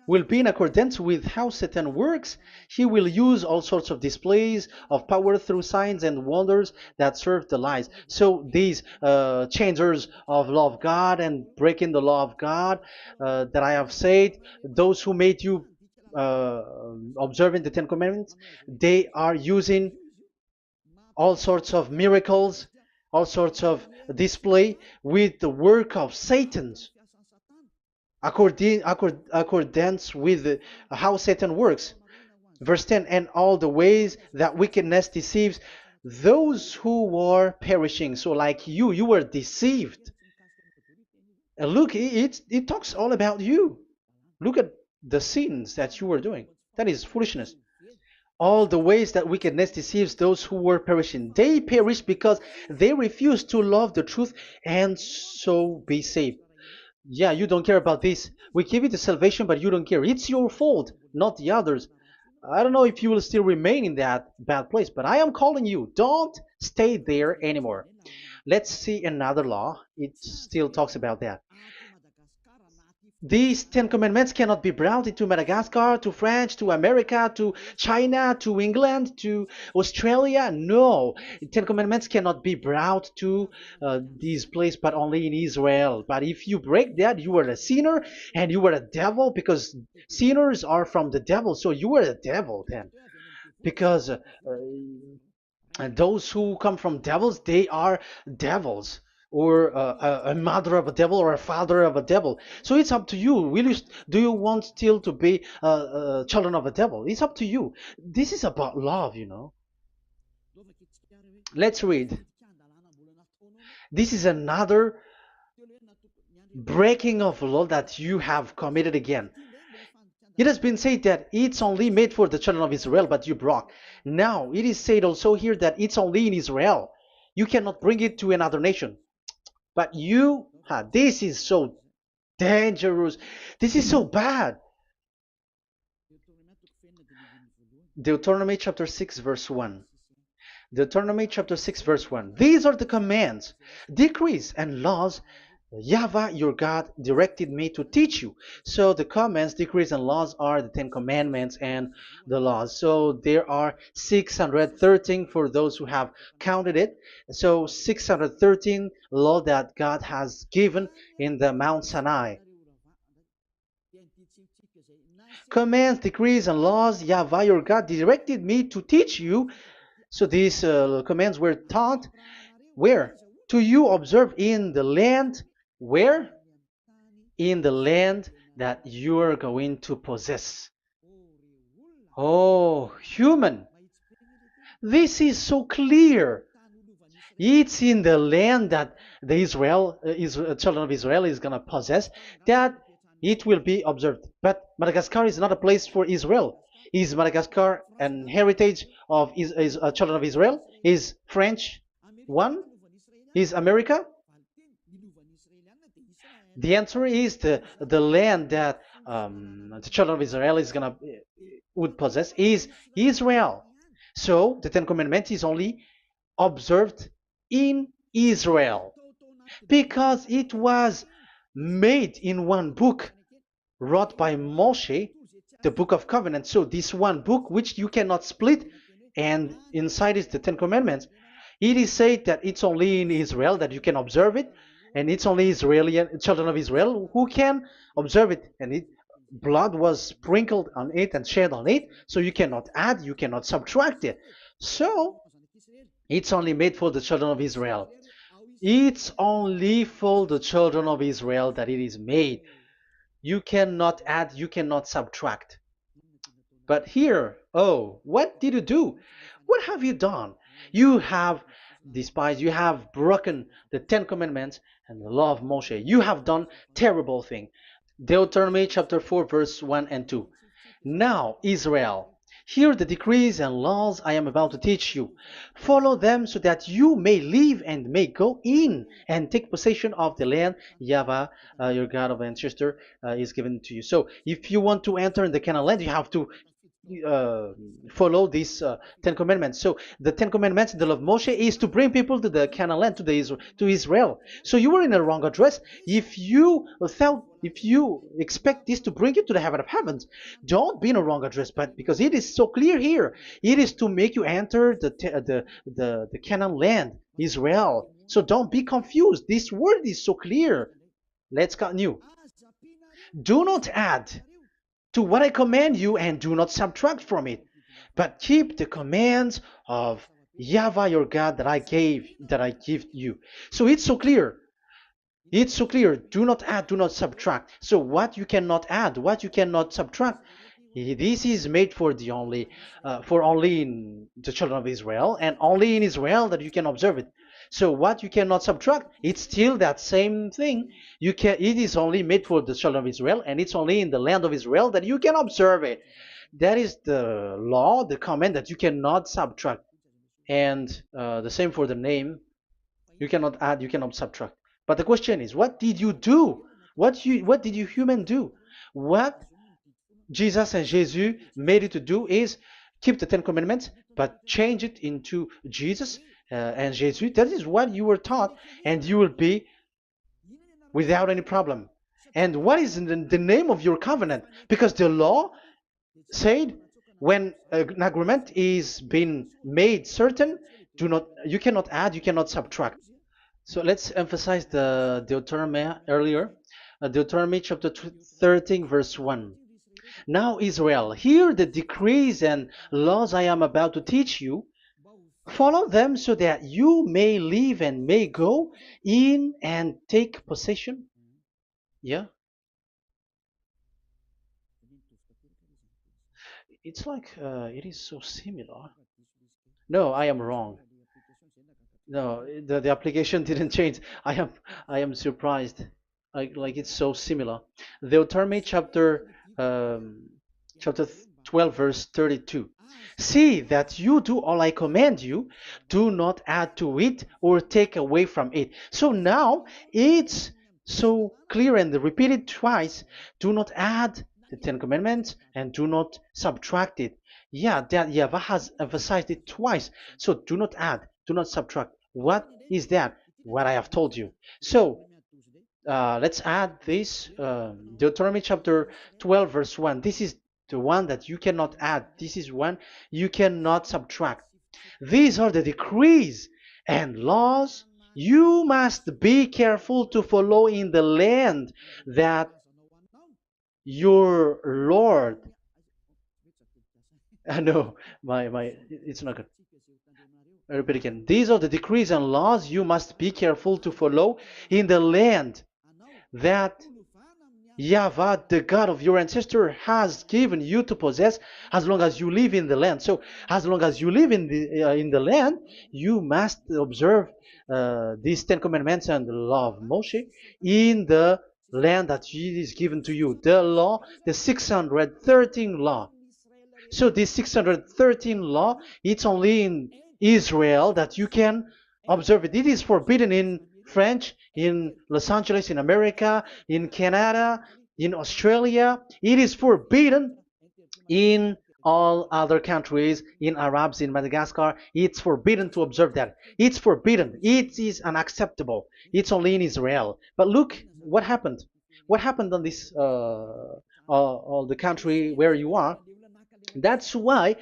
will be in accordance with how Satan works. He will use all sorts of displays of power through signs and wonders that serve the lies. So these changers of law of God and breaking the law of God that I have said, those who made you observing the Ten Commandments, they are using all sorts of miracles, all sorts of display with the work of Satan's accordance with how Satan works. Verse 10, and all the ways that wickedness deceives those who were perishing. So like you were deceived. And look, it talks all about you. Look at the sins that you were doing. That is foolishness. All the ways that wickedness deceives those who were perishing. They perish because they refuse to love the truth and so be saved. Yeah, you don't care about this. We give you the salvation, but you don't care. It's your fault, not the others. I don't know if you will still remain in that bad place, but I am calling you. Don't stay there anymore. Let's see another law. It still talks about that. These Ten Commandments cannot be brought into Madagascar, to France, to America, to China, to England, to Australia. No, Ten Commandments cannot be brought to these places, but only in Israel. But if you break that, you are a sinner and you are a devil, because sinners are from the devil. So you are a devil then, because and those who come from devils, they are devils, or a mother of a devil, or a father of a devil. So it's up to you. Do you want still to be children of a devil? It's up to you. This is about love, you know. Let's read. This is another breaking of law that you have committed again. It has been said that it's only made for the children of Israel, but you broke. Now, it is said also here that it's only in Israel. You cannot bring it to another nation. But this is so dangerous. This is so bad. Deuteronomy chapter 6, verse 1. Deuteronomy chapter 6, verse 1. These are the commands, decrees, and laws YAHVAH, your God, directed me to teach you. So the commands, decrees, and laws are the Ten Commandments and the laws. So there are 613 for those who have counted it. So 613 law that God has given in the Mount Sinai. Commands, decrees, and laws, YAHVAH, your God, directed me to teach you. So these commands were taught where? To you observe in the land. Where? In the land that you are going to possess. Oh, human. This is so clear. It's in the land that the children of Israel is going to possess, that it will be observed. But Madagascar is not a place for Israel. Is Madagascar an heritage of children of Israel? Is French one? Is America? The answer is the land that the children of Israel would possess is Israel. So the Ten Commandments is only observed in Israel, because it was made in one book wrote by Moshe, the Book of Covenant. So this one book, which you cannot split, and inside is the Ten Commandments. It is said that it's only in Israel that you can observe it, and it's only children of Israel who can observe it. And blood was sprinkled on it and shed on it, so you cannot add, you cannot subtract it. So it's only made for the children of Israel. It's only for the children of Israel that it is made. You cannot add, you cannot subtract. But here, oh, what did you do? What have you done? You have despised, you have broken the Ten Commandments and the law of Moshe. You have done terrible thing. Deuteronomy chapter 4, verse 1 and 2. Now, Israel, hear the decrees and laws I am about to teach you. Follow them so that you may live and may go in and take possession of the land YAHVAH, your God of ancestor, is given to you. So if you want to enter in the Canaan land, you have to follow these Ten Commandments. So the Ten Commandments, the law of Moshe, is to bring people to the Canaan land, to Israel. So you were in the wrong address. If you expect this to bring you to the heaven of heavens, don't be in a wrong address. But because it is so clear here, it is to make you enter the Canaan land, Israel. So don't be confused. This word is so clear. Let's continue. Do not add. to what I command you, and do not subtract from it, but keep the commands of Yahweh your God that I give you. So it's so clear. It's so clear. Do not add, do not subtract. So what you cannot add, what you cannot subtract, this is made for only in the children of Israel, and only in Israel that you can observe it. So what you cannot subtract, it's still that same thing. It is only made for the children of Israel, and it's only in the land of Israel that you can observe it. That is the law, the command that you cannot subtract. And the same for the name. You cannot add, you cannot subtract. But the question is, what did you do? What did you human do? What Jesus and Jesus made you to do is keep the Ten Commandments, but change it into Jesus and Jesus. That is what you were taught, and you will be without any problem. And what is the name of your covenant? Because the law said when an agreement is being made certain, you cannot add, you cannot subtract. So let's emphasize the Deuteronomy earlier. Deuteronomy chapter 13, verse 1. Now, Israel, hear the decrees and laws I am about to teach you. Follow them so that you may live and may go in and take possession. Yeah, it's like it is so similar. No, I am wrong. No, the application didn't change. I am surprised. Like it's so similar. Deuteronomy chapter 12 verse 32. See that you do all I command you, do not add to it or take away from it. So now it's so clear and repeated twice. Do not add the Ten Commandments and do not subtract it. Yeah, that Yahweh has emphasized it twice. So do not add, do not subtract. What is that? What I have told you. So let's add this Deuteronomy chapter 12 verse 1. This is the one that you cannot add. This is one you cannot subtract. These are the decrees and laws you must be careful to follow in the land that your Lord. No, it's not good. I repeat again. These are the decrees and laws you must be careful to follow in the land that Yahweh, the God of your ancestor, has given you to possess as long as you live in the land. So, as long as you live in the land, you must observe these Ten Commandments and the law of Moshe in the land that is given to you. The law, the 613 law. So this 613 law, it's only in Israel that you can observe it. It is forbidden in French, in Los Angeles, in America, in Canada, in Australia. It is forbidden in all other countries, in Arabs, in Madagascar. It's forbidden to observe that. It's forbidden. It is unacceptable. It's only in Israel. But look what happened. What happened on this all the country where you are? That's why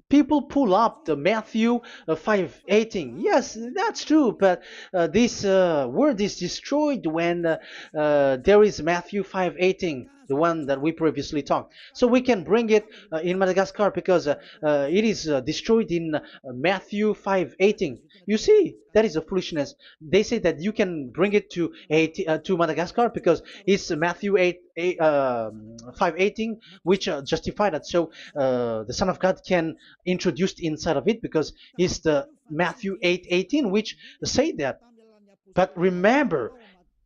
people pull up the Matthew 5:18. Yes, that's true, but this word is destroyed when there is Matthew 5:18, the one that we previously talked. So we can bring it in Madagascar because it is destroyed in Matthew 5:18. You see, that is a foolishness. They say that you can bring it to Madagascar because it's Matthew 5:18, which justify that. So the Son of God can introduce inside of it because it's the Matthew 8:18 which say that. But remember,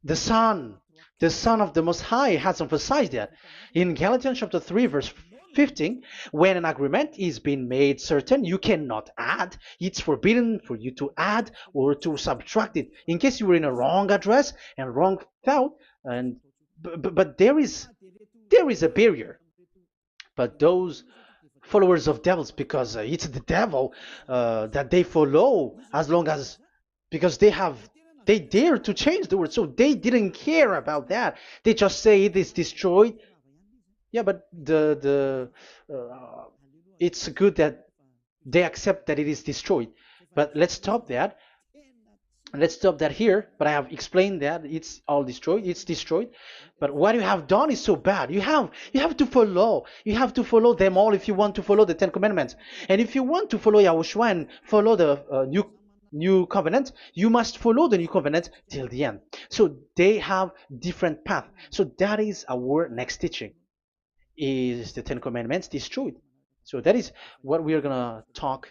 the Son, the Son of the Most High has emphasized that in Galatians chapter 3 verse 15, when an agreement is being made certain, you cannot add. It's forbidden for you to add or to subtract it. In case you were in a wrong address and wrong thought, and but there is a barrier. But those followers of devils, because it's the devil that they follow, as long as because they dare to change the word, so they didn't care about that. They just say it is destroyed. Yeah, but the it's good that they accept that it is destroyed. But let's stop that. Let's stop that here, but I have explained that it's all destroyed, it's destroyed. But what you have done is so bad. You have to follow, you have to follow them all if you want to follow the Ten Commandments. And if you want to follow Yahushua and follow the new covenant, you must follow the new covenant till the end. So they have different path. So that is our next teaching, is the Ten Commandments destroyed. So that is what we are gonna talk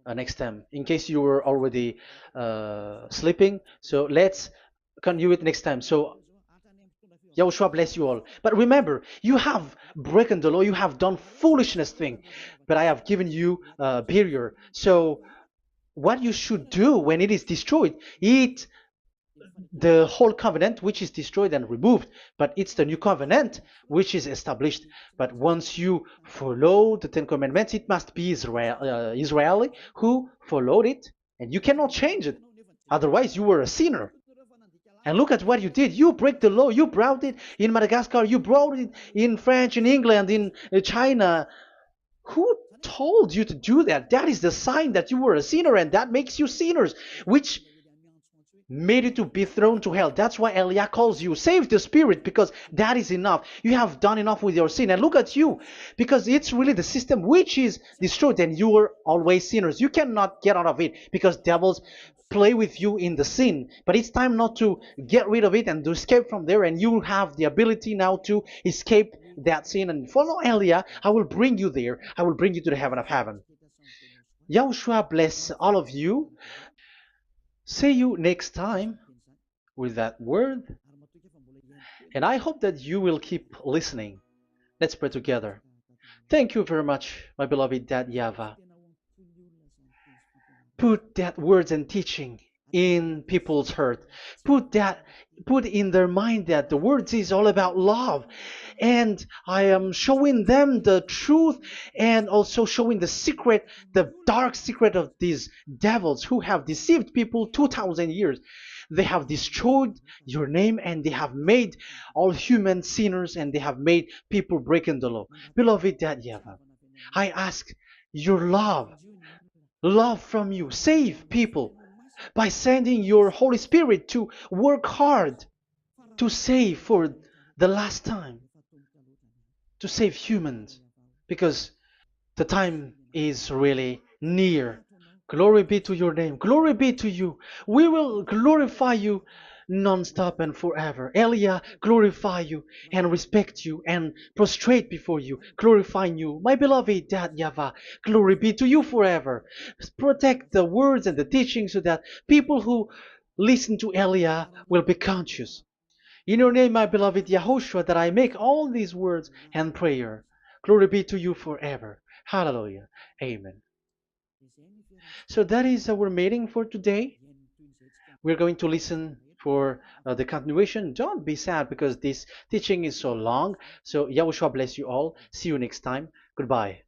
next time, in case you were already sleeping. So let's continue it next time. So Yahushua bless you all. But remember, you have broken the law, you have done foolishness thing, but I have given you a barrier. So what you should do when it is destroyed, it the whole covenant which is destroyed and removed, but it's the new covenant which is established. But once you follow the Ten Commandments, it must be Israeli who followed it, and you cannot change it. Otherwise, you were a sinner. And look at what you did. You break the law. You brought it in Madagascar. You brought it in France, in England, in China. Who told you to do that? That is the sign that you were a sinner, and that makes you sinners, which made you to be thrown to hell. That's why Elia calls you, save the spirit, because that is enough. You have done enough with your sin. And look at you, because it's really the system which is destroyed, and you are always sinners. You cannot get out of it because devils play with you in the sin. But it's time not to get rid of it and to escape from there, and you have the ability now to escape that sin and follow Elia. I will bring you there. I will bring you to the heaven of heaven. Yahushua bless all of you. See you next time with that word. And I hope that you will keep listening. Let's pray together. Thank you very much, my beloved Dad YAHVAH. Put that words and teaching in people's heart. Put in their mind that the words is all about love. And I am showing them the truth, and also showing the secret, the dark secret of these devils who have deceived people 2,000 years. They have destroyed your name, and they have made all human sinners, and they have made people breaking the law. Beloved Dad YAHVAH, I ask your love from you. Save people by sending your Holy Spirit to work hard to save for the last time, to save humans, because the time is really near. Glory be to your name. Glory be to you. We will glorify you non-stop and forever. Elia, glorify you and respect you and prostrate before you, glorifying you. My beloved Dad YAHVAH, glory be to you forever. Protect the words and the teaching so that people who listen to Elia will be conscious. In your name, my beloved YAHOSHUAH, that I make all these words and prayer. Glory be to you forever. Hallelujah. Amen. So that is our meeting for today. We're going to listen for the continuation. Don't be sad because this teaching is so long. So Yahushua bless you all. See you next time. Goodbye.